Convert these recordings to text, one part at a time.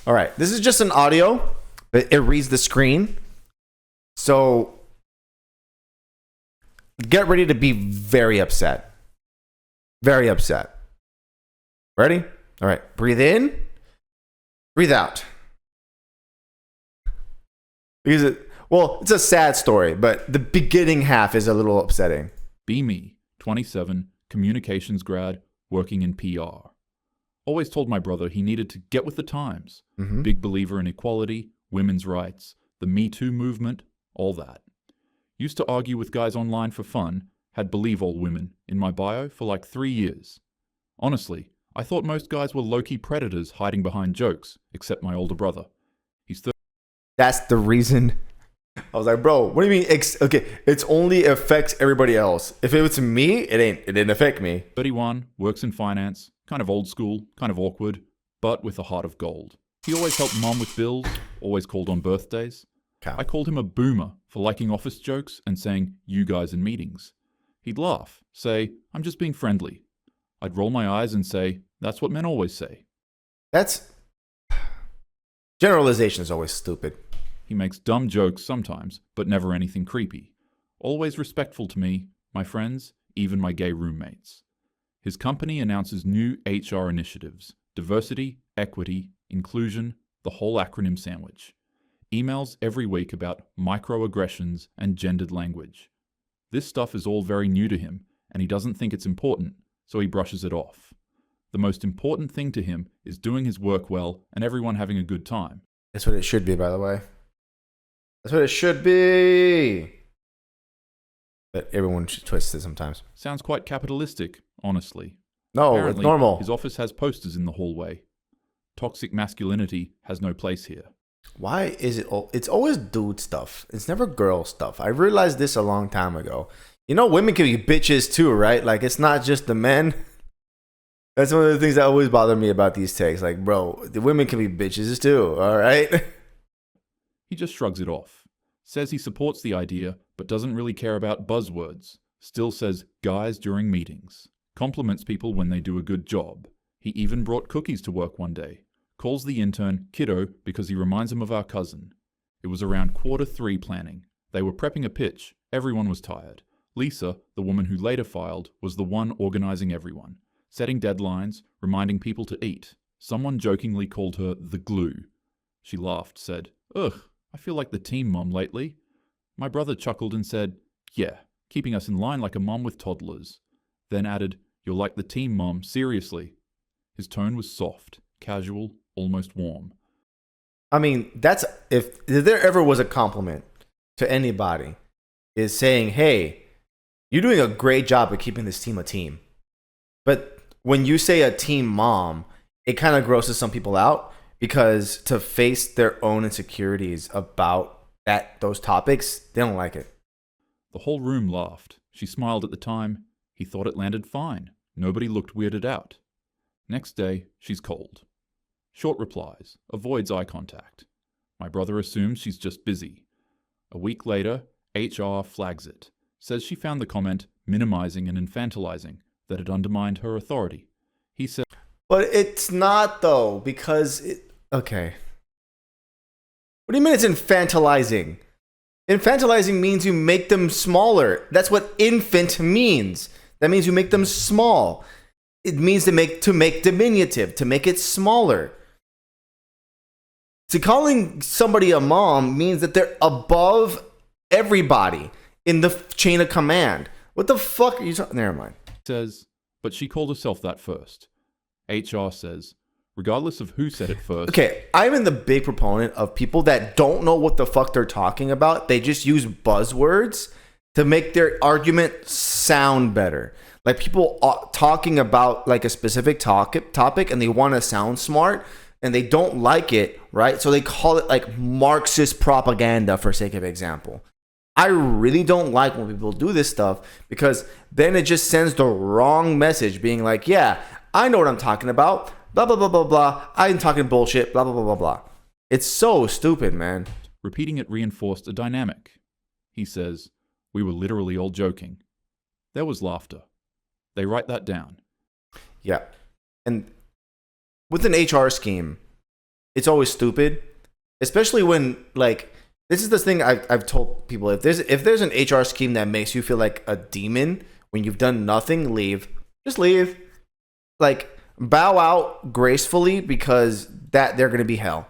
All right, this is just an audio, but it reads the screen. So get ready to be very upset. Very upset. Ready? All right, breathe in, breathe out. Because it's a sad story, but the beginning half is a little upsetting. Be me, 27, communications grad, working in PR. Always told my brother he needed to get with the times. Mm-hmm. Big believer in equality, women's rights, the Me Too movement, all that. Used to argue with guys online for fun, had believe all women in my bio for like 3 years. Honestly, I thought most guys were low-key predators hiding behind jokes, except my older brother. He's That's the reason. I was like, bro, what do you mean? Okay, it's only affects everybody else. If it was me, it didn't affect me. 31, works in finance, kind of old school, kind of awkward, but with a heart of gold. He always helped mom with bills, always called on birthdays. Okay. I called him a boomer for liking office jokes and saying, you guys in meetings. He'd laugh, say, I'm just being friendly. I'd roll my eyes and say, that's what men always say. That's... Generalization is always stupid. He makes dumb jokes sometimes, but never anything creepy. Always respectful to me, my friends, even my gay roommates. His company announces new HR initiatives, diversity, equity, inclusion, the whole acronym sandwich. Emails every week about microaggressions and gendered language. This stuff is all very new to him, and he doesn't think it's important, so he brushes it off. The most important thing to him is doing his work well and everyone having a good time. That's what it should be, by the way. That's what it should be. But everyone twists it sometimes. Sounds quite capitalistic, honestly. No, Apparently, it's normal. His office has posters in the hallway. Toxic masculinity has no place here. Why is it? It's always dude stuff. It's never girl stuff. I realized this a long time ago. You know, women can be bitches too, right? Like, it's not just the men. That's one of the things that always bother me about these takes. Like, bro, the women can be bitches too, all right? He just shrugs it off. Says he supports the idea, but doesn't really care about buzzwords. Still says guys during meetings. Compliments people when they do a good job. He even brought cookies to work one day. Calls the intern kiddo because he reminds him of our cousin. It was around Q3 planning. They were prepping a pitch. Everyone was tired. Lisa, the woman who later filed, was the one organizing everyone. Setting deadlines, reminding people to eat. Someone jokingly called her the glue. She laughed, said, ugh, I feel like the team mom lately. My brother chuckled and said, yeah, keeping us in line like a mom with toddlers. Then added, you're like the team mom, seriously. His tone was soft, casual, almost warm. I mean, that's if there ever was a compliment to anybody, is saying, hey, you're doing a great job of keeping this team a team. But when you say a team mom, it kind of grosses some people out because to face their own insecurities about those topics, they don't like it. The whole room laughed. She smiled at the time. He thought it landed fine. Nobody looked weirded out. Next day, she's cold. Short replies, avoids eye contact. My brother assumes she's just busy. A week later, HR flags it. Says she found the comment minimizing and infantilizing, that it undermined her authority. He said, but it's not though, because okay. What do you mean it's infantilizing? Infantilizing means you make them smaller. That's what infant means. That means you make them small. It means to make diminutive, to make it smaller. So calling somebody a mom means that they're above everybody in the chain of command. What the fuck are you talking? Never mind. Says, but she called herself that first. HR says, regardless of who said it first. Okay, I'm in the big proponent of people that don't know what the fuck they're talking about. They just use buzzwords to make their argument sound better. Like people talking about like a specific topic and they want to sound smart and they don't like it, right? So they call it like Marxist propaganda for sake of example. I really don't like when people do this stuff because then it just sends the wrong message being like, yeah, I know what I'm talking about. Blah, blah, blah, blah, blah. I'm talking bullshit. Blah, blah, blah, blah, blah. It's so stupid, man. Repeating it reinforced a dynamic. He says, we were literally all joking. There was laughter. They write that down. Yeah. And with an HR scheme, it's always stupid, especially when like this is the thing I've told people, if there's an HR scheme that makes you feel like a demon when you've done nothing, leave. Just leave. Like, bow out gracefully, because that they're going to be hell.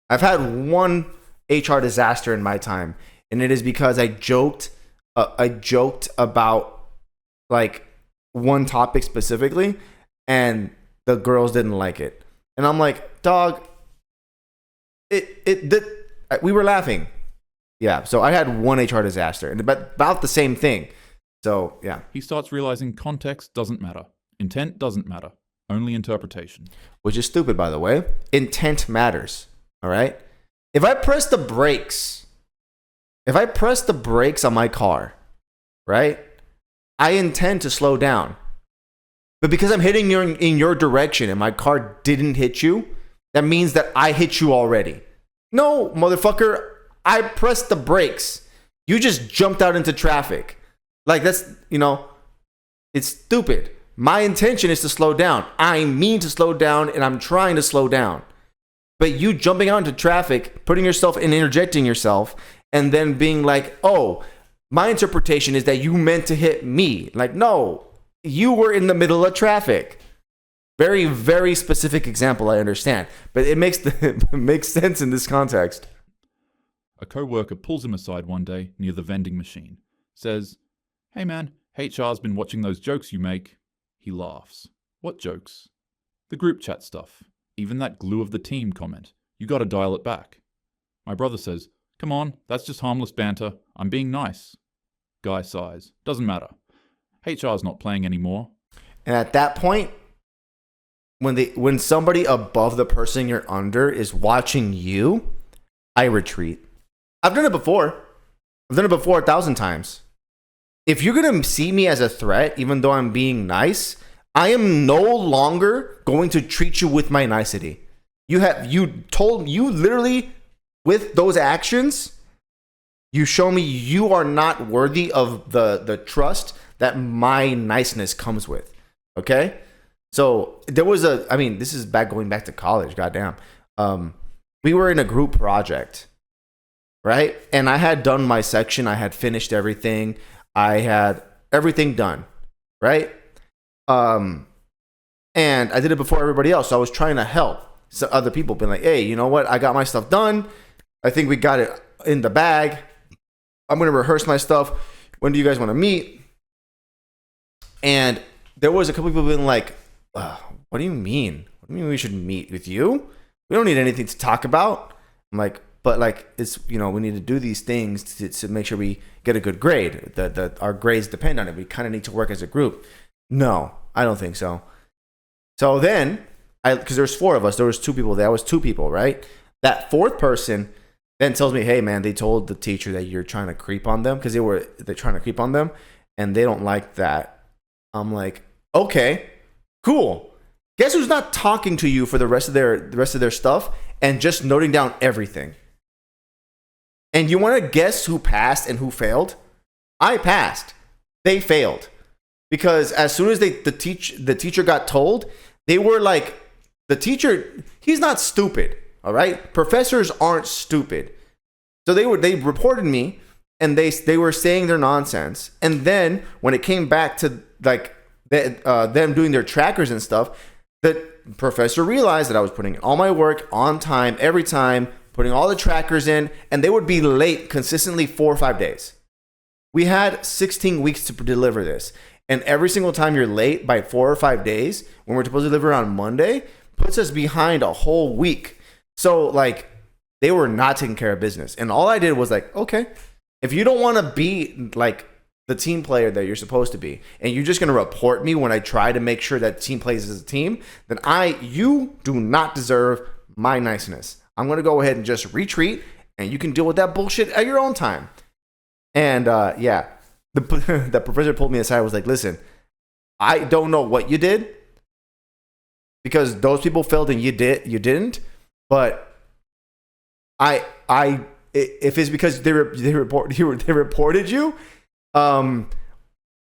I've had one HR disaster in my time, and it is because I joked about like one topic specifically, and the girls didn't like it. And I'm like, dog, we were laughing. Yeah, so I had one HR disaster, and about the same thing. So, yeah. He starts realizing context doesn't matter. Intent doesn't matter. Only interpretation. Which is stupid, by the way. Intent matters, all right? If I press the brakes on my car, right, I intend to slow down. But because I'm hitting in your direction and my car didn't hit you, that means that I hit you already. No, motherfucker, I pressed the brakes. You just jumped out into traffic. Like, that's, it's stupid. My intention is to slow down. I mean to slow down, and I'm trying to slow down. But you jumping out into traffic, putting yourself and interjecting yourself, and then being like, oh, my interpretation is that you meant to hit me. Like, no, you were in the middle of traffic. Very, very specific example, I understand. But it makes sense in this context. A co-worker pulls him aside one day near the vending machine. Says, hey man, HR's been watching those jokes you make. He laughs. What jokes? The group chat stuff. Even that glue of the team comment. You gotta dial it back. My brother says, come on, that's just harmless banter. I'm being nice. Guy sighs. Doesn't matter. HR's not playing anymore. And at that point, when somebody above the person you're under is watching you, I retreat. I've done it before. I've done it before 1,000 times. If you're going to see me as a threat, even though I'm being nice, I am no longer going to treat you with my nicety. You literally, with those actions, you show me you are not worthy of the trust that my niceness comes with. Okay? So there was this is going back to college, goddamn. We were in a group project, right? And I had done my section. I had finished everything. I had everything done, right? And I did it before everybody else. So I was trying to help other people, being like, hey, you know what? I got my stuff done. I think we got it in the bag. I'm going to rehearse my stuff. When do you guys want to meet? And there was a couple people being like, what do you mean? What do you mean we should meet with you? We don't need anything to talk about. I'm like, but like, it's, we need to do these things to make sure we get a good grade. Our grades depend on it. We kind of need to work as a group. No, I don't think so. So then, because there's 4 of us, there was 2 people. That was 2 people, right? That 4th person then tells me, hey man, they told the teacher that you're trying to creep on them, because they're trying to creep on them, and they don't like that. I'm like, okay, cool. Guess who's not talking to you for the rest of their stuff and just noting down everything? And you want to guess who passed and who failed? I passed. They failed. Because as soon as the teacher got told, they were like, the teacher, he's not stupid, all right? Professors aren't stupid. So they reported me, and they were saying their nonsense. And then when it came back to like them doing their trackers and stuff, the professor realized that I was putting all my work on time, every time, putting all the trackers in, and they would be late consistently 4 or 5 days. We had 16 weeks to deliver this. And every single time you're late by 4 or 5 days, when we're supposed to deliver on Monday, puts us behind a whole week. So like, they were not taking care of business. And all I did was like, okay, if you don't want to be like the team player that you're supposed to be, and you're just going to report me when I try to make sure that the team plays as a team, then you do not deserve my niceness. I'm going to go ahead and just retreat, and you can deal with that bullshit at your own time. And the professor pulled me aside and was like, listen, I don't know what you did, because those people failed and you didn't, but if it's because they reported you,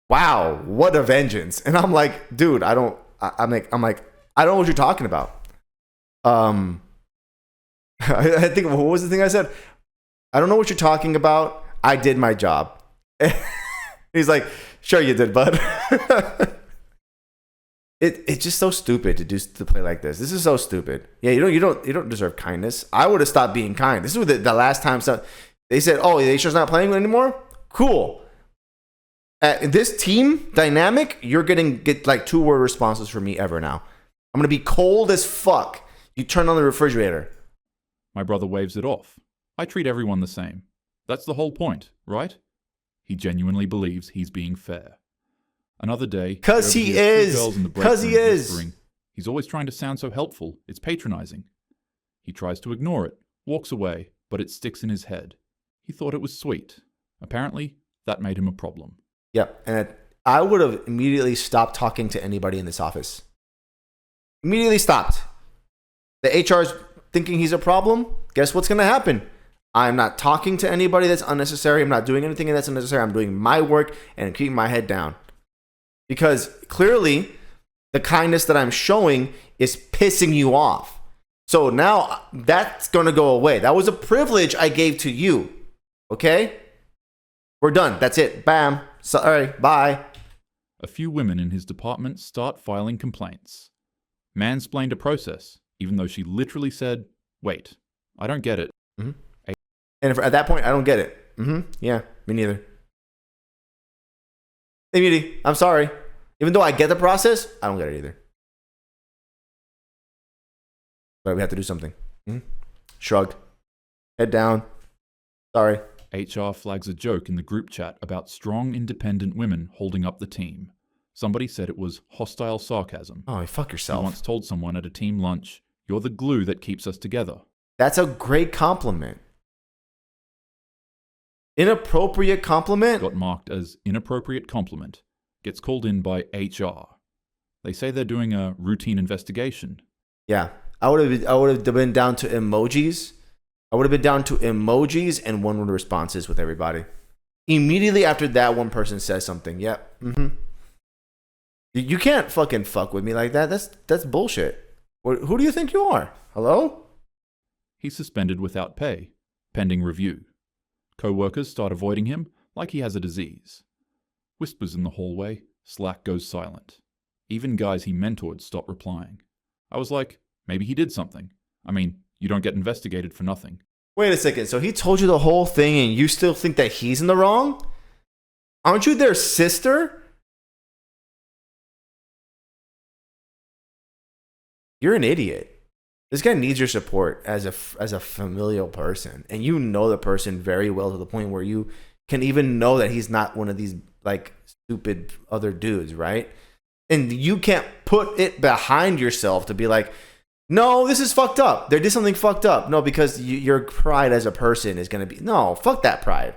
wow, what a vengeance. And I'm like, dude, I'm like, I don't know what you're talking about. I think, what was the thing I said? I don't know what you're talking about. I did my job. He's like, sure you did, bud. It's just so stupid to play like this. This is so stupid. Yeah, you don't deserve kindness. I would have stopped being kind. This was the last time they said, oh, the HR's not playing anymore? Cool. This team dynamic, you're gonna get like 2-word responses from me ever now. I'm gonna be cold as fuck. You turn on the refrigerator. My brother waves it off. I treat everyone the same. That's the whole point, right? He genuinely believes he's being fair. Another day, cause he is. Cause he is. Whispering, he's always trying to sound so helpful. It's patronizing. He tries to ignore it, walks away, but it sticks in his head. He thought it was sweet. Apparently, that made him a problem. Yep, and I would have immediately stopped talking to anybody in this office. Immediately stopped. The HR's thinking he's a problem. Guess what's going to happen? I'm not talking to anybody that's unnecessary. I'm not doing anything that's unnecessary. I'm doing my work and keeping my head down. Because clearly, the kindness that I'm showing is pissing you off. So now that's going to go away. That was a privilege I gave to you. Okay? We're done. That's it. Bam. Sorry. Bye. A few women in his department start filing complaints. Mansplained a process, even though she literally said, wait, I don't get it. Mm-hmm. And at that point, I don't get it. Mm-hmm. Yeah, me neither. Hey, Muty, I'm sorry. Even though I get the process, I don't get it either. But we have to do something. Mm-hmm. Shrugged. Head down. Sorry. HR flags a joke in the group chat about strong, independent women holding up the team. Somebody said it was hostile sarcasm. Oh, fuck yourself. He once told someone at a team lunch, "You're the glue that keeps us together." That's a great compliment. Inappropriate compliment? Got marked as inappropriate compliment. Gets called in by HR. They say they're doing a routine investigation. Yeah. I would have been down to emojis. I would have been down to emojis and one-word responses with everybody. Immediately after that, one person says something. Yep. Mm-hmm. You can't fucking fuck with me like that. That's bullshit. Who do you think you are? Hello? He's suspended without pay, pending review. Co-workers start avoiding him like he has a disease. Whispers in the hallway, Slack goes silent. Even guys he mentored stop replying. I was like, maybe he did something. I mean, you don't get investigated for nothing. Wait a second, so he told you the whole thing and you still think that he's in the wrong? Aren't you their sister? You're an idiot. This guy needs your support as a familial person, and you know the person very well to the point where you can even know that he's not one of these like stupid other dudes, right? And you can't put it behind yourself to be like, no, this is fucked up. They did something fucked up. No, because your pride as a person is going to be, no, fuck that pride.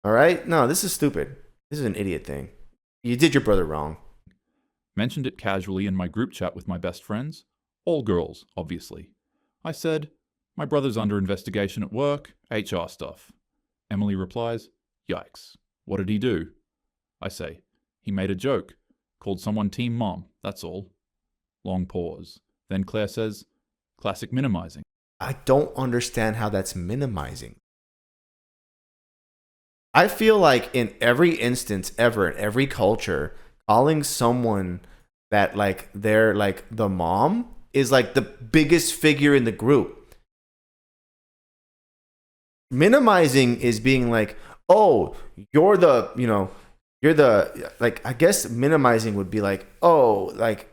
All right? No, this is stupid. This is an idiot thing. You did your brother wrong. Mentioned it casually in my group chat with my best friends. All girls, obviously. I said, my brother's under investigation at work, HR stuff. Emily replies, yikes. What did he do? I say, he made a joke. Called someone Team Mom, that's all. Long pause. Then Claire says, classic minimizing. I don't understand how that's minimizing. I feel like in every instance ever, in every culture, calling someone that like they're like the mom is like the biggest figure in the group. Minimizing is being like, oh, you're the, like, I guess minimizing would be like, oh, like,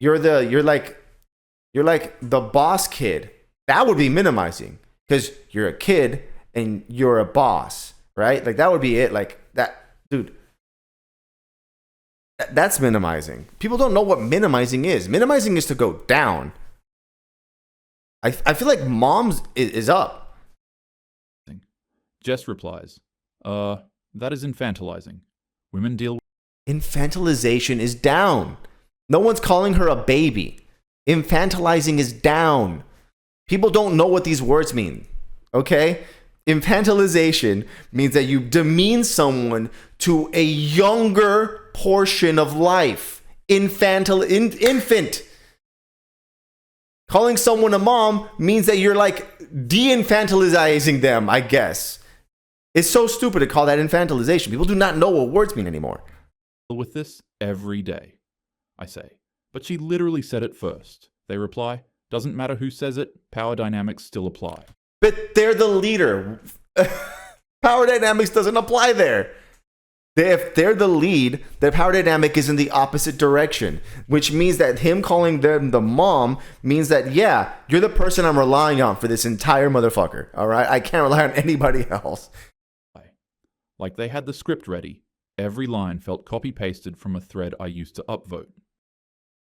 you're like the boss kid. That would be minimizing because you're a kid and you're a boss, right? Like that would be it. Like that, dude. That's minimizing. People don't know what minimizing is. Minimizing is to go down. I feel like mom's is up. Jess replies, that is infantilizing. Women deal with... Infantilization is down. No one's calling her a baby. Infantilizing is down. People don't know what these words mean. Okay? Infantilization means that you demean someone to a younger portion of life. Infant. Calling someone a mom means that you're like de-infantilizing them, I guess. It's so stupid to call that infantilization. People do not know what words mean anymore. With this every day, I say. But she literally said it first. They reply, doesn't matter who says it, power dynamics still apply. But they're the leader. Power dynamics doesn't apply there. If they're the lead, the power dynamic is in the opposite direction, which means that him calling them the mom means that, yeah, you're the person I'm relying on for this entire motherfucker. All right? I can't rely on anybody else. Like they had the script ready. Every line felt copy-pasted from a thread I used to upvote.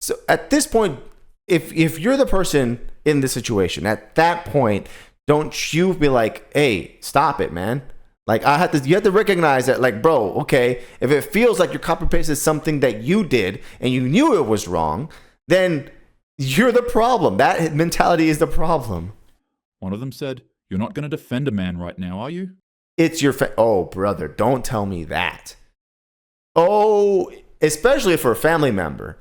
So at this point, if you're the person in this situation, at that point, don't you be like, hey, stop it, man. Like you have to recognize that, like, bro, okay, if it feels like your copy pasted something that you did and you knew it was wrong, then you're the problem. That mentality is the problem. One of them said, you're not going to defend a man right now, are you? It's your oh, brother, don't tell me that. Oh, especially for a family member.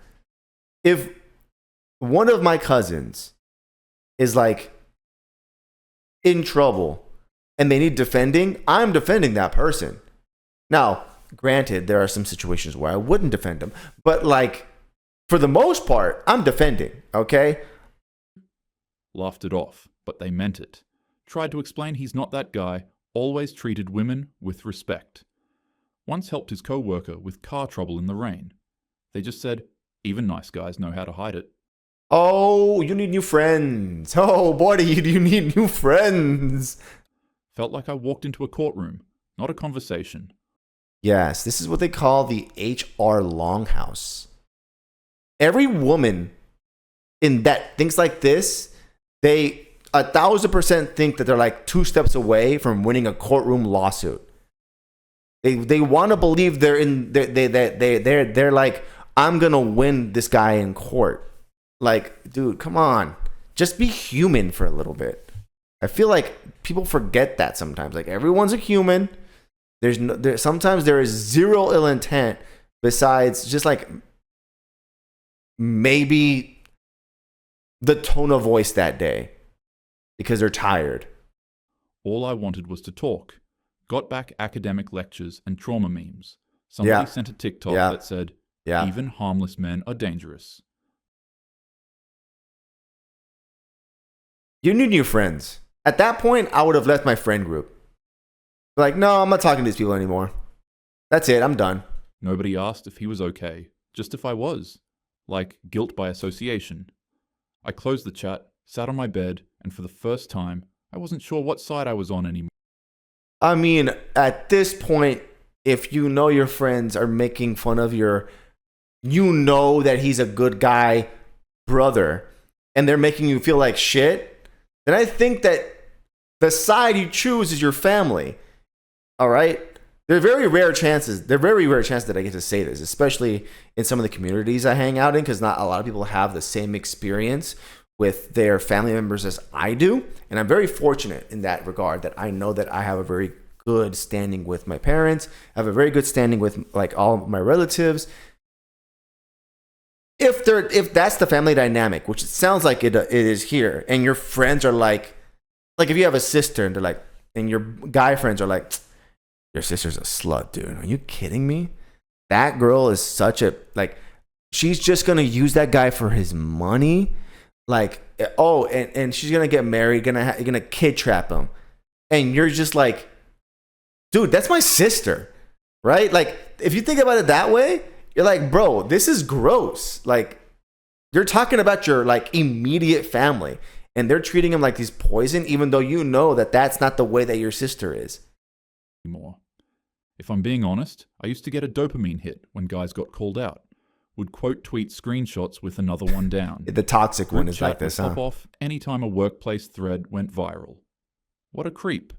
If one of my cousins is like in trouble and they need defending, I'm defending that person. Now, granted, there are some situations where I wouldn't defend them, but like for the most part, I'm defending, okay? Laughed it off, but they meant it. Tried to explain he's not that guy, always treated women with respect. Once helped his co-worker with car trouble in the rain. They just said, even nice guys know how to hide it. Oh, you need new friends. Oh, boy, do you need new friends. Felt like I walked into a courtroom, not a conversation. Yes, this is what they call the HR longhouse. Every woman in that thinks like this, they 1,000% think that they're like 2 steps away from winning a courtroom lawsuit. They want to believe they're like, I'm gonna win this guy in court. Like, dude, come on, just be human for a little bit. I feel like people forget that sometimes. Like, everyone's a human. Sometimes there is zero ill intent besides just like maybe the tone of voice that day because they're tired. All I wanted was to talk. Got back academic lectures and trauma memes. Somebody sent a TikTok that said, even harmless men are dangerous. You need new friends. At that point, I would have left my friend group. Like, no, I'm not talking to these people anymore. That's it, I'm done. Nobody asked if he was okay, just if I was. Like guilt by association. I closed the chat, sat on my bed, and for the first time, I wasn't sure what side I was on anymore. I mean, at this point, if you know your friends are making fun of you know that he's a good guy brother, and they're making you feel like shit, then I think that the side you choose is your family. All right? There are very rare chances that I get to say this, especially in some of the communities I hang out in, because not a lot of people have the same experience with their family members as I do. And I'm very fortunate in that regard that I know that I have a very good standing with my parents. I have a very good standing with like all of my relatives. If that's the family dynamic, which it sounds like it is here, and your friends are like if you have a sister and they're like, and your guy friends are like, your sister's a slut, dude. Are you kidding me? That girl is such a, like, she's just gonna use that guy for his money. Like, oh, and she's gonna get married, gonna kid trap him, and you're just like, dude, that's my sister, right? Like, if you think about it that way, you're like, bro, this is gross. Like, you're talking about your like immediate family, and they're treating him like he's poison, even though you know that that's not the way that your sister is. More. If I'm being honest, I used to get a dopamine hit when guys got called out. Would quote tweet screenshots with another one down. The toxic one is like this, huh? Pop off anytime a workplace thread went viral. What a creep.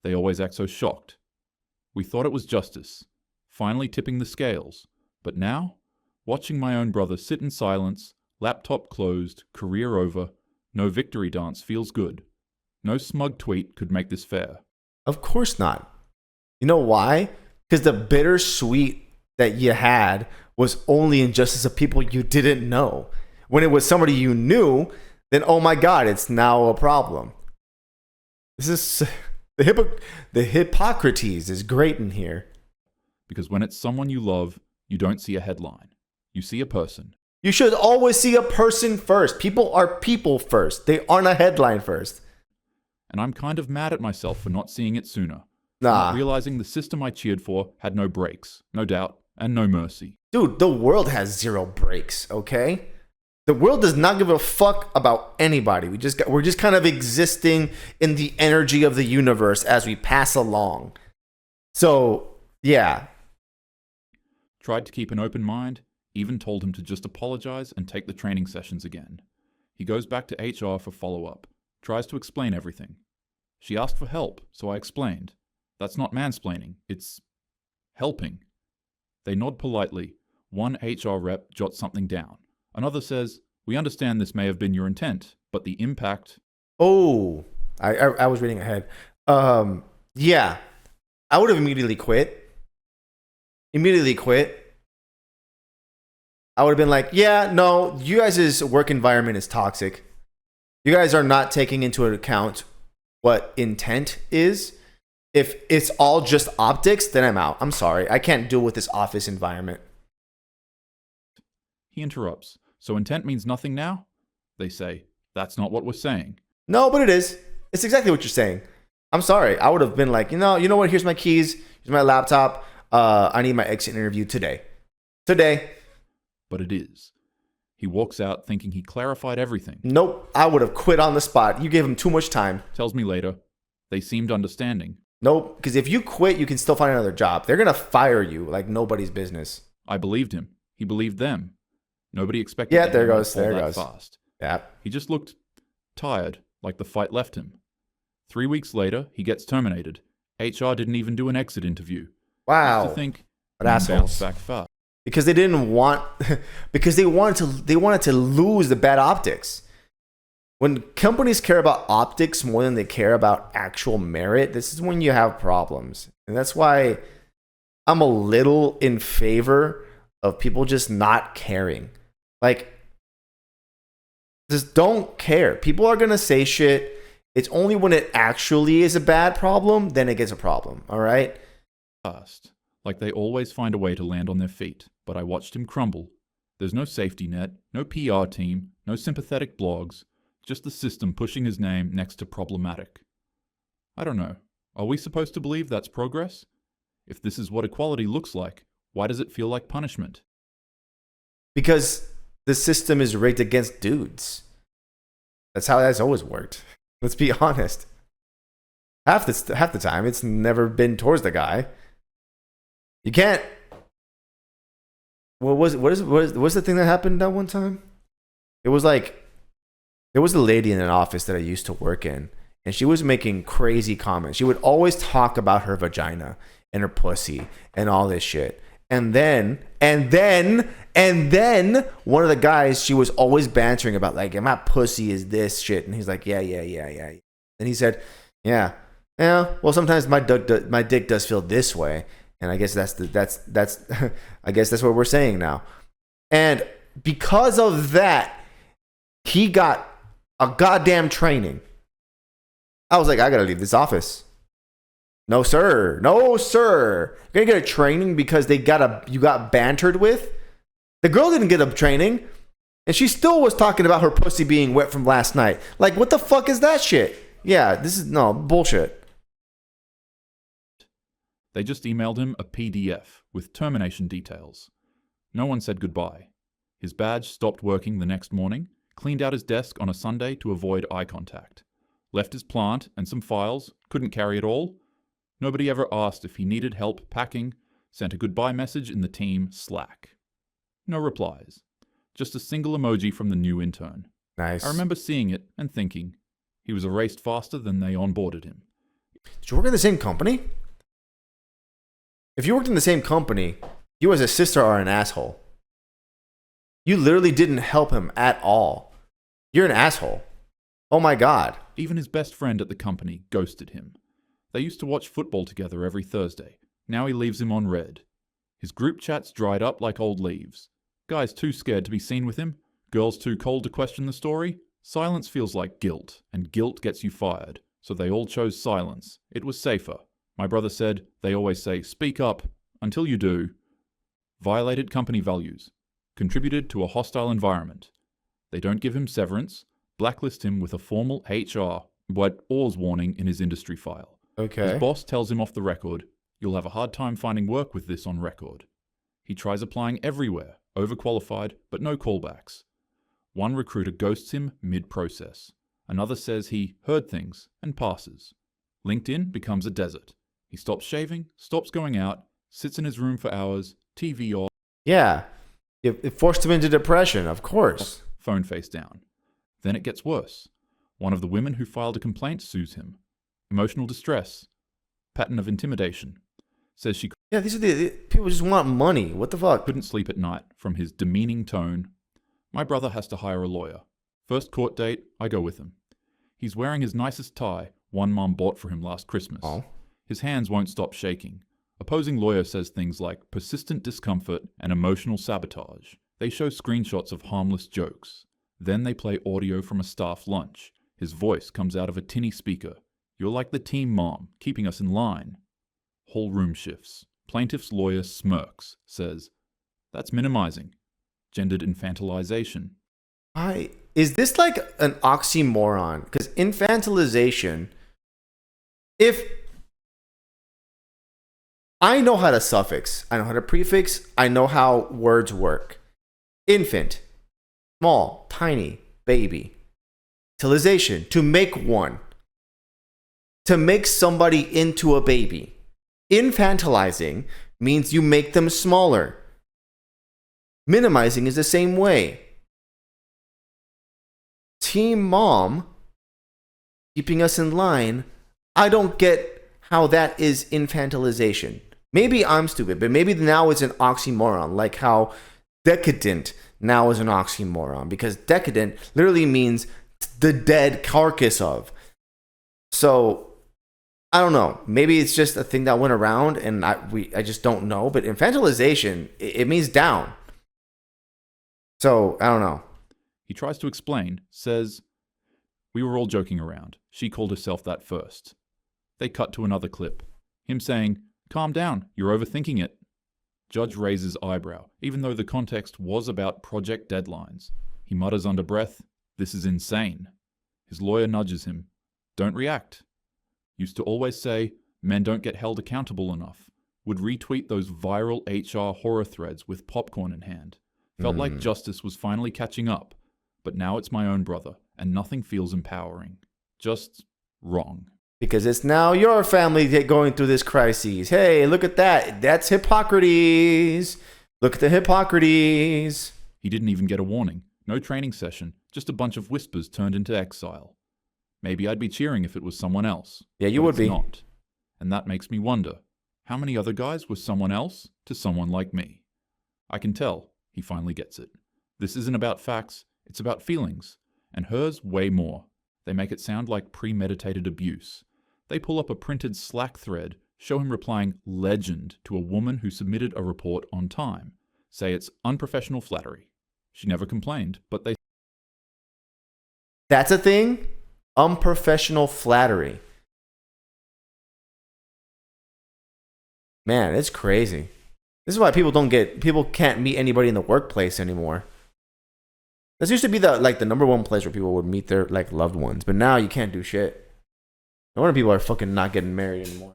They always act so shocked. We thought it was justice, finally tipping the scales. But now, watching my own brother sit in silence, laptop closed, career over, no victory dance feels good. No smug tweet could make this fair. Of course not. You know why? Because the bittersweet that you had was only injustice of people you didn't know. When it was somebody you knew, then oh my God, it's now a problem. This is the Hippocrates is great in here. Because when it's someone you love, you don't see a headline. You see a person. You should always see a person first. People are people first. They aren't a headline first. And I'm kind of mad at myself for not seeing it sooner. Nah. Not realizing the system I cheered for had no brakes, no doubt, and no mercy. Dude, the world has zero breaks, okay? The world does not give a fuck about anybody. We're just kind of existing in the energy of the universe as we pass along. So, yeah. Tried to keep an open mind, even told him to just apologize and take the training sessions again. He goes back to HR for follow-up, tries to explain everything. She asked for help, so I explained. That's not mansplaining, it's helping. They nod politely. One HR rep jots something down. Another says, "We understand this may have been your intent, but the impact..." Oh, I was reading ahead. Yeah, I would have immediately quit. I would have been like, yeah, no, you guys' work environment is toxic. You guys are not taking into account what intent is. If it's all just optics, then I'm out. I'm sorry. I can't deal with this office environment. He interrupts. So intent means nothing now? They say, that's not what we're saying. No, but it is. It's exactly what you're saying. I'm sorry. I would have been like, you know what? Here's my keys. Here's my laptop. I need my exit interview today. But it is. He walks out thinking he clarified everything. Nope. I would have quit on the spot. You gave him too much time. Tells me later. They seemed understanding. Nope. Because if you quit, you can still find another job. They're going to fire you like nobody's business. I believed him. He believed them. Nobody expected Yeah, there goes. Fast. Yeah. He just looked tired, like the fight left him. 3 weeks later, he gets terminated. HR didn't even do an exit interview. Wow. Used to think, What assholes. bounce back fast. Because they didn't want, because they wanted to lose the bad optics. When companies care about optics more than they care about actual merit, this is when you have problems. And that's why I'm a little in favor of people just not caring. Like, just don't care. People are going to say shit. It's only when it actually is a bad problem, then it gets a problem. All right? Fast. Like they always find a way to land on their feet, but I watched him crumble. There's no safety net, no PR team, no sympathetic blogs, just the system pushing his name next to problematic. I don't know. Are we supposed to believe that's progress? If this is what equality looks like, why does it feel like punishment? Because the system is rigged against dudes. That's how that's always worked. Let's be honest. Half the time, it's never been towards the guy. You can't. What's the thing that happened that one time? It was like there was a lady in an office that I used to work in, and she was making crazy comments. She would always talk about her vagina and her pussy and all this shit. And then one of the guys she was always bantering about, like, my pussy is this shit, and he's like, yeah. And he said, yeah. Well, sometimes my dick does feel this way. And I guess that's I guess that's what we're saying now. And because of that, he got a goddamn training. I was like, I gotta leave this office. No, sir. You're gonna get a training because you got bantered with? The girl didn't get a training, and she still was talking about her pussy being wet from last night. Like, what the fuck is that shit? Yeah, this is bullshit. They just emailed him a PDF with termination details. No one said goodbye. His badge stopped working the next morning, cleaned out his desk on a Sunday to avoid eye contact, left his plant and some files, couldn't carry it all. Nobody ever asked if he needed help packing, sent a goodbye message in the team Slack. No replies. Just a single emoji from the new intern. Nice. I remember seeing it and thinking, he was erased faster than they onboarded him. Did you work in the same company? If you worked in the same company, you as a sister are an asshole. You literally didn't help him at all. You're an asshole. Oh my God. Even his best friend at the company ghosted him. They used to watch football together every Thursday. Now he leaves him on red. His group chats dried up like old leaves. Guys too scared to be seen with him. Girls too cold to question the story. Silence feels like guilt, and guilt gets you fired, so they all chose silence. It was safer. My brother said, they always say, speak up, until you do. Violated company values. Contributed to a hostile environment. They don't give him severance, blacklist him with a formal HR, Or's warning in his industry file. Okay. His boss tells him off the record, you'll have a hard time finding work with this on record. He tries applying everywhere, overqualified, but no callbacks. One recruiter ghosts him mid-process. Another says he heard things and passes. LinkedIn becomes a desert. He stops shaving, stops going out, sits in his room for hours, TV off. Yeah. It forced him into depression, of course. Phone face down. Then it gets worse. One of the women who filed a complaint sues him. Emotional distress. Pattern of intimidation. Says she Yeah, these are the people just want money. What the fuck? couldn't sleep at night from his demeaning tone. My brother has to hire a lawyer. First court date, I go with him. He's wearing his nicest tie, one mom bought for him last Christmas. Oh. His hands won't stop shaking. Opposing lawyer says things like persistent discomfort and emotional sabotage. They show screenshots of harmless jokes. Then they play audio from a staff lunch. His voice comes out of a tinny speaker. You're like the team mom, keeping us in line. Whole room shifts. Plaintiff's lawyer smirks, says, that's minimizing. Gendered infantilization. Is this like an oxymoron? Because infantilization, if I know how to suffix, I know how to prefix, I know how words work. Infant, small, tiny, baby. Tilization, to make one. To make somebody into a baby. Infantilizing means you make them smaller. Minimizing is the same way. Team mom, keeping us in line, I don't get how that is infantilization. Maybe I'm stupid, but maybe now it's an oxymoron, like how decadent now is an oxymoron, because decadent literally means the dead carcass of. So, I don't know. Maybe it's just a thing that went around and I just don't know, but infantilization, it means down. So, I don't know. He tries to explain, says, we were all joking around. She called herself that first. They cut to another clip. Him saying, calm down, you're overthinking it. Judge raises eyebrow, even though the context was about project deadlines. He mutters under breath, this is insane. His lawyer nudges him. Don't react. Used to always say, men don't get held accountable enough. Would retweet those viral HR horror threads with popcorn in hand. Felt like justice was finally catching up. But now it's my own brother, and nothing feels empowering. Just wrong. Because it's now your family going through this crisis. Hey, look at that. That's Hippocrates. Look at the Hippocrates. He didn't even get a warning. No training session. Just a bunch of whispers turned into exile. Maybe I'd be cheering if it was someone else. Yeah, you but would it's be. Not. And that makes me wonder, how many other guys were someone else to someone like me? I can tell. He finally gets it. This isn't about facts. It's about feelings. And hers way more. They make it sound like premeditated abuse. They pull up a printed Slack thread, show him replying legend to a woman who submitted a report on time. Say it's unprofessional flattery. She never complained, but they... That's a thing? Unprofessional flattery. Man, it's crazy. This is why people can't meet anybody in the workplace anymore. This used to be the number one place where people would meet their loved ones, but now you can't do shit. No wonder people are fucking not getting married anymore.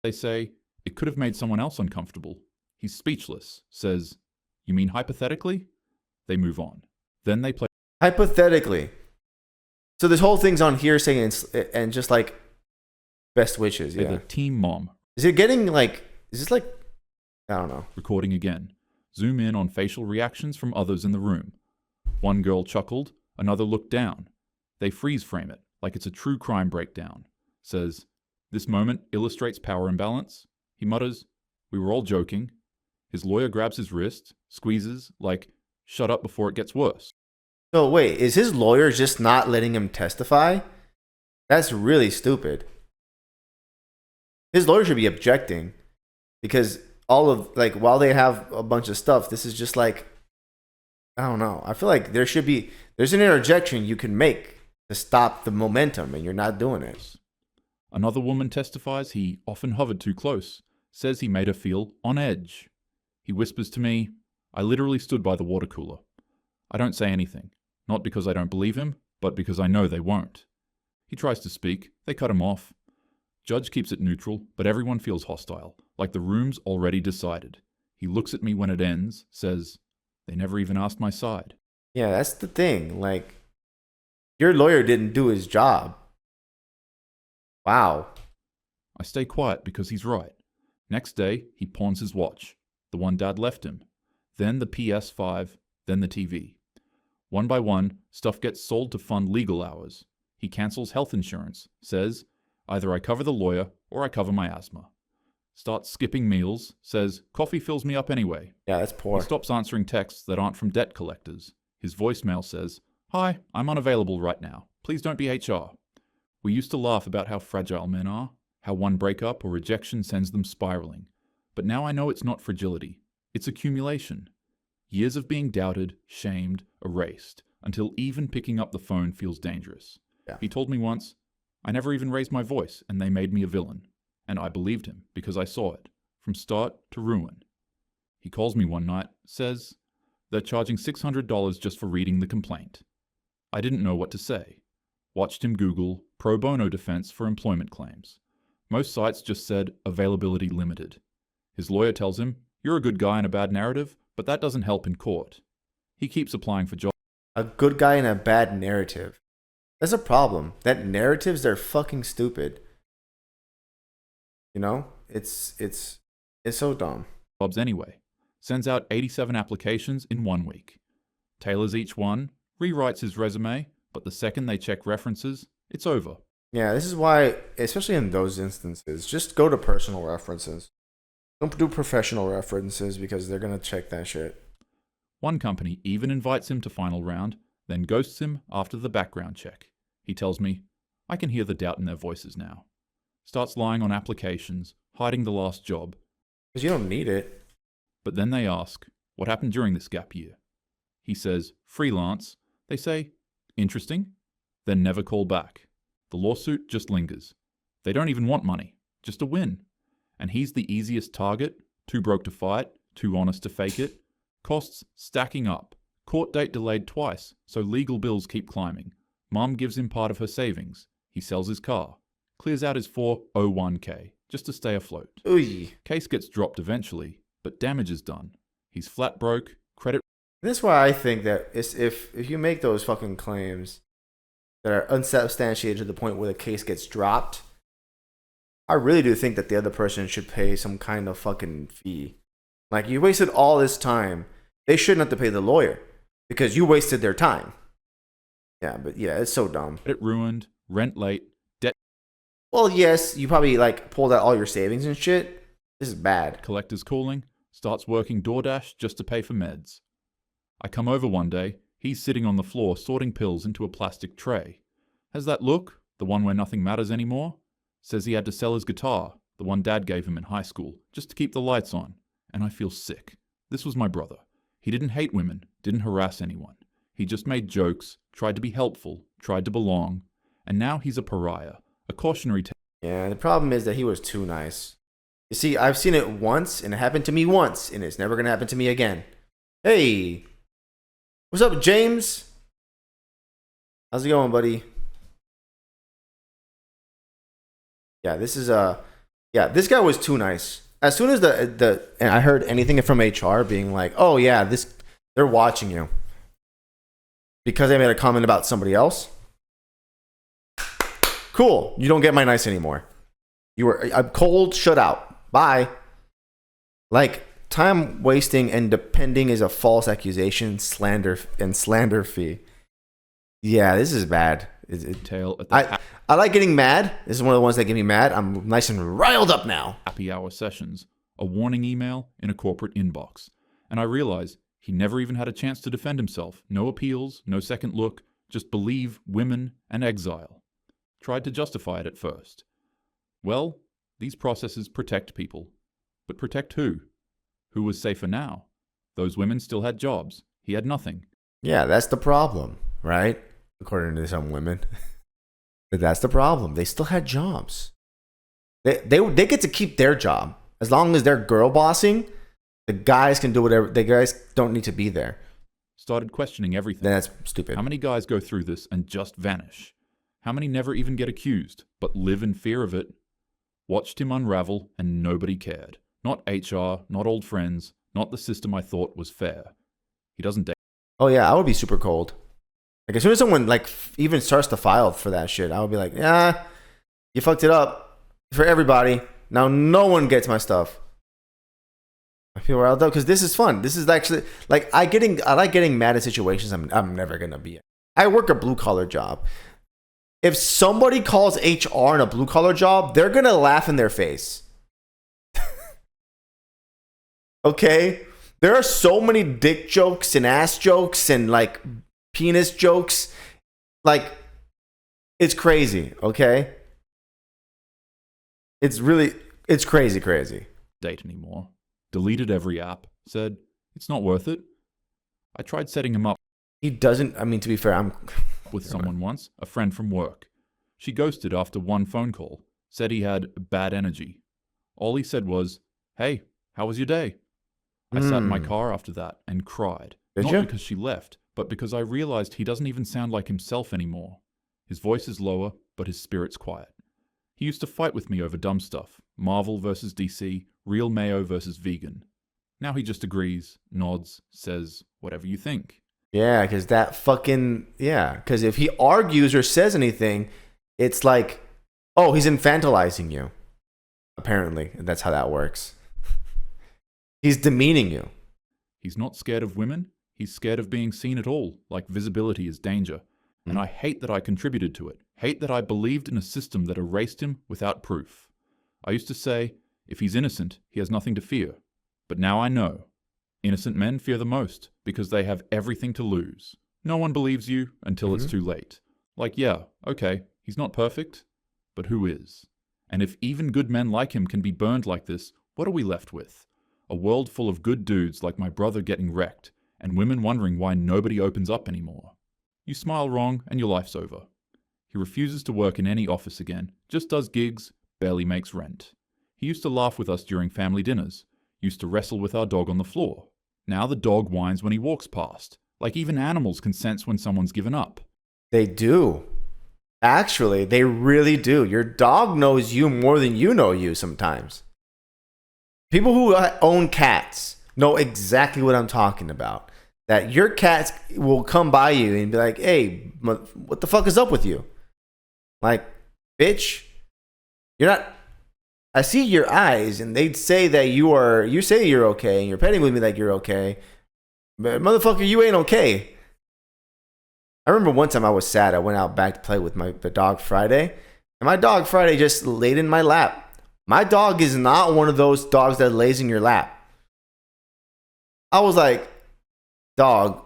They say, it could have made someone else uncomfortable. He's speechless, says, you mean hypothetically? They move on. Then they play... Hypothetically. So this whole thing's on hearsay and just best wishes, yeah. The team mom. Is it getting is this I don't know. Recording again. Zoom in on facial reactions from others in the room. One girl chuckled, another looked down. They freeze frame it, like it's a true crime breakdown. Says, this moment illustrates power imbalance. He mutters, we were all joking. His lawyer grabs his wrist, squeezes, shut up before it gets worse. So wait, is his lawyer just not letting him testify? That's really stupid. His lawyer should be objecting because all of while they have a bunch of stuff, this is just I don't know. I feel like there's an interjection you can make to stop the momentum, and you're not doing it. Another woman testifies he often hovered too close, says he made her feel on edge. He whispers to me, I literally stood by the water cooler. I don't say anything, not because I don't believe him, but because I know they won't. He tries to speak, they cut him off. Judge keeps it neutral, but everyone feels hostile, like the room's already decided. He looks at me when it ends, says, they never even asked my side. Yeah, that's the thing. Like, your lawyer didn't do his job. Wow. I stay quiet because he's right. Next day, he pawns his watch, the one Dad left him. Then the PS5, then the TV. One by one, stuff gets sold to fund legal hours. He cancels health insurance, says, either I cover the lawyer or I cover my asthma. Starts skipping meals, says, coffee fills me up anyway. Yeah, that's poor. He stops answering texts that aren't from debt collectors. His voicemail says, hi, I'm unavailable right now. Please don't be HR. We used to laugh about how fragile men are, how one breakup or rejection sends them spiraling. But now I know it's not fragility. It's accumulation. Years of being doubted, shamed, erased, until even picking up the phone feels dangerous. Yeah. He told me once, I never even raised my voice, and they made me a villain. And I believed him, because I saw it, from start to ruin. He calls me one night, says, they're charging $600 just for reading the complaint. I didn't know what to say. Watched him Google pro bono defense for employment claims. Most sites just said availability limited. His lawyer tells him, you're a good guy in a bad narrative, but that doesn't help in court. He keeps applying for jobs. A good guy in a bad narrative. That's a problem. That narratives are fucking stupid. You know? It's so dumb. Jobs anyway. Sends out 87 applications in 1 week. Tailors each one, rewrites his resume, but the second they check references, it's over. Yeah, this is why, especially in those instances, just go to personal references. Don't do professional references because they're going to check that shit. One company even invites him to final round, then ghosts him after the background check. He tells me, I can hear the doubt in their voices now. Starts lying on applications, hiding the last job. Because you don't need it. But then they ask, what happened during this gap year? He says, freelance. They say, interesting. Then never call back. The lawsuit just lingers. They don't even want money, just a win. And he's the easiest target, too broke to fight, too honest to fake it. Costs stacking up. Court date delayed twice, so legal bills keep climbing. Mom gives him part of her savings. He sells his car. Clears out his 401k, just to stay afloat. Ooh. Case gets dropped eventually, but damage is done. He's flat broke, credit... This is why I think that if you make those fucking claims that are unsubstantiated to the point where the case gets dropped, I really do think that the other person should pay some kind of fucking fee. Like, you wasted all this time. They shouldn't have to pay the lawyer because you wasted their time. Yeah, but yeah, it's so dumb. Credit ruined, rent late, debt... Well, yes, you probably like pulled out all your savings and shit. This is bad. Collector's calling, starts working DoorDash just to pay for meds. I come over one day, he's sitting on the floor sorting pills into a plastic tray. Has that look, the one where nothing matters anymore? Says he had to sell his guitar, the one Dad gave him in high school, just to keep the lights on. And I feel sick. This was my brother. He didn't hate women, didn't harass anyone. He just made jokes, tried to be helpful, tried to belong. And now he's a pariah, a cautionary tale. Yeah, the problem is that he was too nice. You see, I've seen it once, and it happened to me once, and it's never going to happen to me again. Hey, what's up, James? How's it going, buddy? Yeah, this guy was too nice. As soon as and I heard anything from HR being like, oh yeah, they're watching you because they made a comment about somebody else. Cool, you don't get my nice anymore. I'm cold, shut out. Bye. Like, time wasting and depending is a false accusation, slander fee. Yeah, this is bad. I like getting mad. This is one of the ones that get me mad. I'm nice and riled up now. Happy hour sessions, a warning email in a corporate inbox. And I realize he never even had a chance to defend himself. No appeals, no second look, just believe women and exile. Tried to justify it at first. Well, these processes protect people. But protect who? Who was safer now? Those women still had jobs. He had nothing. Yeah, that's the problem, right? According to some women. But that's the problem. They still had jobs. They get to keep their job. As long as they're girl bossing, the guys can do whatever. The guys don't need to be there. Started questioning everything. Then that's stupid. How many guys go through this and just vanish? How many never even get accused, but live in fear of it? Watched him unravel, and nobody cared. Not HR, not old friends, not the system I thought was fair. He doesn't date. Oh yeah, I would be super cold. Like as soon as someone like even starts to file for that shit, I would be like, yeah, you fucked it up for everybody. Now no one gets my stuff. I feel riled up because this is fun. This is actually like I like getting mad at situations I'm never gonna be in. I work a blue collar job. If somebody calls HR in a blue collar job, they're gonna laugh in their face. Okay? There are so many dick jokes and ass jokes and like penis jokes. Like, it's crazy, okay? It's crazy. Date anymore. Deleted every app. Said, it's not worth it. I tried setting him up. He doesn't, I mean, to be fair, I'm with someone once, a friend from work. She ghosted after one phone call. Said he had bad energy. All he said was, hey, how was your day? I sat in my car after that and cried. Not because she left, but because I realized he doesn't even sound like himself anymore. His voice is lower, but his spirit's quiet. He used to fight with me over dumb stuff. Marvel versus DC, real mayo versus vegan. Now he just agrees, nods, says, whatever you think. Yeah, because because if he argues or says anything, it's like, oh, he's infantilizing you. Apparently, that's how that works. He's demeaning you. He's not scared of women. He's scared of being seen at all, like visibility is danger. And I hate that I contributed to it. Hate that I believed in a system that erased him without proof. I used to say, if he's innocent, he has nothing to fear. But now I know. Innocent men fear the most because they have everything to lose. No one believes you until it's too late. Like, yeah, okay, he's not perfect, but who is? And if even good men like him can be burned like this, what are we left with? A world full of good dudes like my brother getting wrecked, and women wondering why nobody opens up anymore. You smile wrong, and your life's over. He refuses to work in any office again, just does gigs, barely makes rent. He used to laugh with us during family dinners, used to wrestle with our dog on the floor. Now the dog whines when he walks past, like even animals can sense when someone's given up. They do. Actually, they really do. Your dog knows you more than you know you sometimes. People who own cats know exactly what I'm talking about. That your cats will come by you and be like, hey, what the fuck is up with you? Like, bitch, you're not... I see your eyes, and they'd say that you say you're okay, and you're petting with me like you're okay. But motherfucker, you ain't okay. I remember one time I was sad. I went out back to play with the dog Friday, and my dog Friday just laid in my lap. My dog is not one of those dogs that lays in your lap. I was like, dog,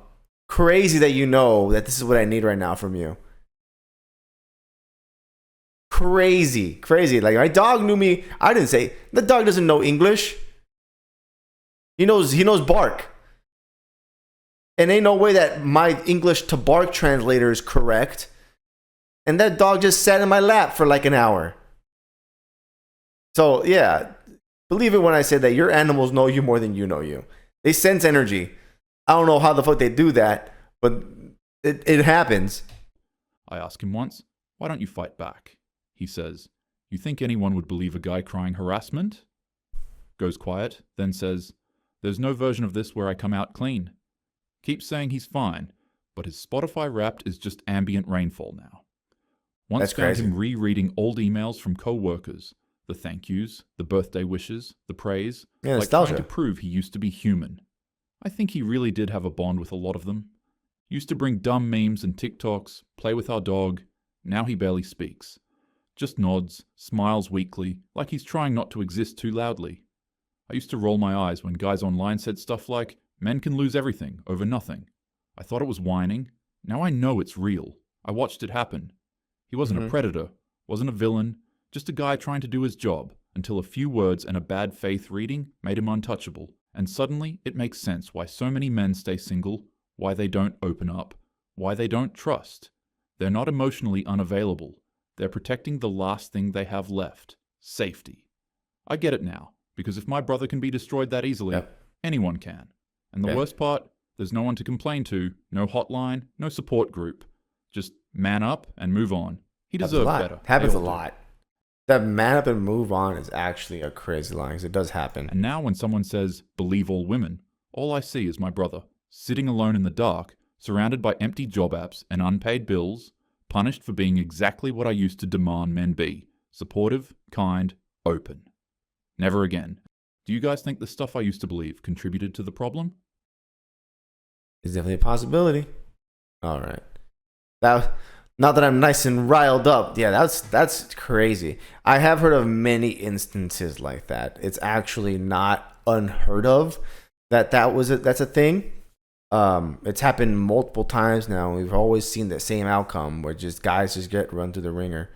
crazy that you know that this is what I need right now from you. Crazy. Like my dog knew me. I didn't say, the dog doesn't know English. He knows bark. And ain't no way that my English to bark translator is correct. And that dog just sat in my lap for like an hour. So, yeah, believe it when I say that your animals know you more than you know you. They sense energy. I don't know how the fuck they do that, but it happens. I ask him once, why don't you fight back? He says, you think anyone would believe a guy crying harassment? Goes quiet, then says, there's no version of this where I come out clean. Keeps saying he's fine, but his Spotify Wrapped is just ambient rainfall now. Once found him rereading old emails from co-workers. The thank yous, the birthday wishes, the praise, like nostalgia. trying to prove he used to be human. I think he really did have a bond with a lot of them. Used to bring dumb memes and TikToks, play with our dog. Now he barely speaks. Just nods, smiles weakly, like he's trying not to exist too loudly. I used to roll my eyes when guys online said stuff like, men can lose everything over nothing. I thought it was whining. Now I know it's real. I watched it happen. He wasn't a predator, wasn't a villain, just a guy trying to do his job, until a few words and a bad faith reading made him untouchable. And suddenly, it makes sense why so many men stay single, why they don't open up, why they don't trust. They're not emotionally unavailable. They're protecting the last thing they have left, safety. I get it now, because if my brother can be destroyed that easily, Yep. anyone can. And the Yep. worst part, there's no one to complain to, no hotline, no support group. Just man up and move on. He deserved better. Happens They a all do. lot. That man up and move on is actually a crazy line, because it does happen. And now when someone says, believe all women, all I see is my brother, sitting alone in the dark, surrounded by empty job apps and unpaid bills, punished for being exactly what I used to demand men be, supportive, kind, open. Never again. Do you guys think the stuff I used to believe contributed to the problem? It's definitely a possibility. All right. Now that I'm nice and riled up, yeah, that's crazy. I have heard of many instances like that. It's actually not unheard of that's a thing. It's happened multiple times now. We've always seen the same outcome where just guys just get run through the ringer.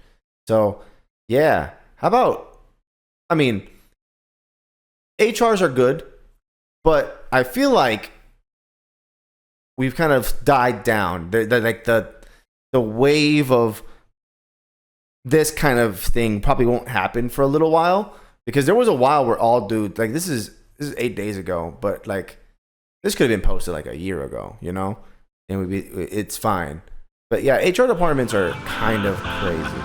So, yeah. How about, I mean, HRs are good, but I feel like we've kind of died down. The wave of this kind of thing probably won't happen for a little while, because there was a while where all dudes, like, this is 8 days ago, but like this could have been posted like a year ago, you know, and it's fine. But yeah, HR departments are kind of crazy.